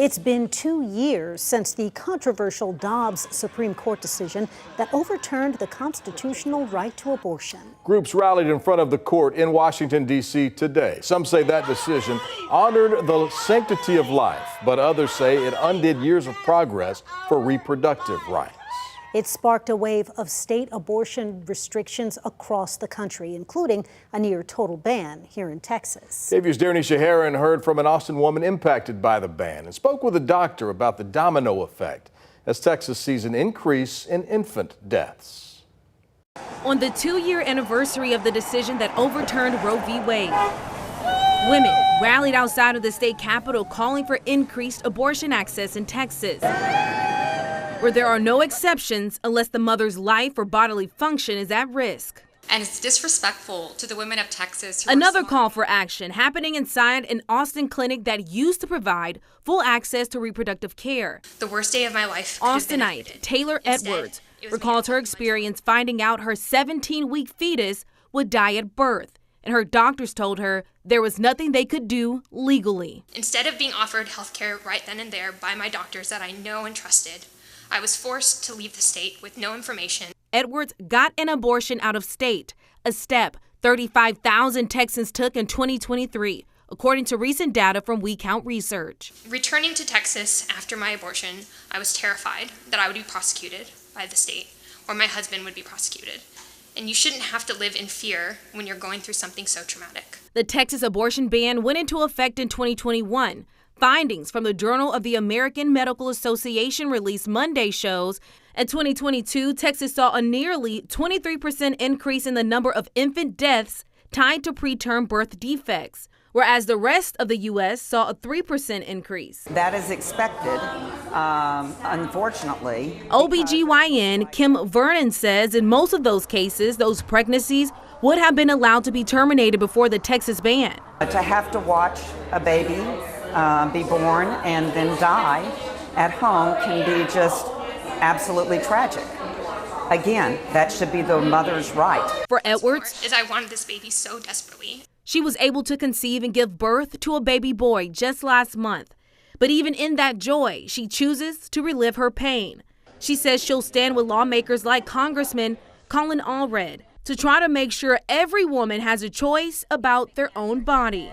It's been 2 years since the controversial Dobbs Supreme Court decision that overturned the constitutional right to abortion. Groups rallied in front of the court in Washington, D.C. today. Some say that decision honored the sanctity of life, but others say it undid years of progress for reproductive rights. It sparked a wave of state abortion restrictions across the country, including a near total ban here in Texas. KVUE's Daybreak heard from an Austin woman impacted by the ban and spoke with a doctor about the domino effect as Texas sees an increase in infant deaths. On the 2-year anniversary of the decision that overturned Roe v. Wade, women rallied outside of the state capitol calling for increased abortion access in Texas, where there are no exceptions unless the mother's life or bodily function is at risk. And it's disrespectful to the women of Texas. Another call for action happening inside an Austin clinic that used to provide full access to reproductive care. The worst day of my life. Austinite Taylor Edwards recalls her experience finding out her 17-week fetus would die at birth, and her doctors told her there was nothing they could do legally. Instead of being offered health care right then and there by my doctors that I know and trusted, I was forced to leave the state with no information. Edwards got an abortion out of state, a step 35,000 Texans took in 2023, according to recent data from We Count Research. Returning to Texas after my abortion, I was terrified that I would be prosecuted by the state or my husband would be prosecuted. And you shouldn't have to live in fear when you're going through something so traumatic. The Texas abortion ban went into effect in 2021. Findings from the Journal of the American Medical Association released Monday shows in 2022, Texas saw a nearly 23% increase in the number of infant deaths tied to preterm birth defects, whereas the rest of the U.S. saw a 3% increase. That is expected, unfortunately. OBGYN Kim Vernon says in most of those cases, those pregnancies would have been allowed to be terminated before the Texas ban. To have to watch a baby be born and then die at home can be just absolutely tragic. Again, that should be the mother's right. For Edwards, I wanted this baby so desperately. She was able to conceive and give birth to a baby boy just last month. But even in that joy, she chooses to relive her pain. She says she'll stand with lawmakers like Congressman Colin Allred to try to make sure every woman has a choice about their own body.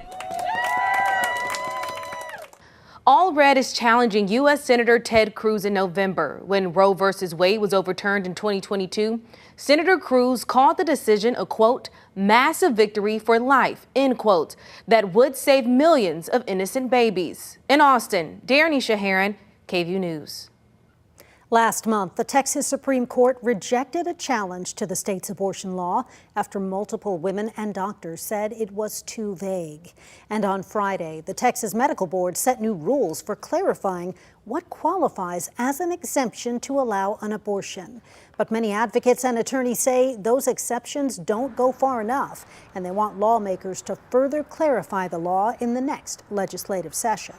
Allred is challenging U.S. Senator Ted Cruz in November. When Roe v. Wade was overturned in 2022, Senator Cruz called the decision a, quote, massive victory for life, end quote, that would save millions of innocent babies. In Austin, Daybreak, KVUE News. Last month, the Texas Supreme Court rejected a challenge to the state's abortion law after multiple women and doctors said it was too vague. And on Friday, the Texas Medical Board set new rules for clarifying what qualifies as an exemption to allow an abortion. But many advocates and attorneys say those exceptions don't go far enough, and they want lawmakers to further clarify the law in the next legislative session.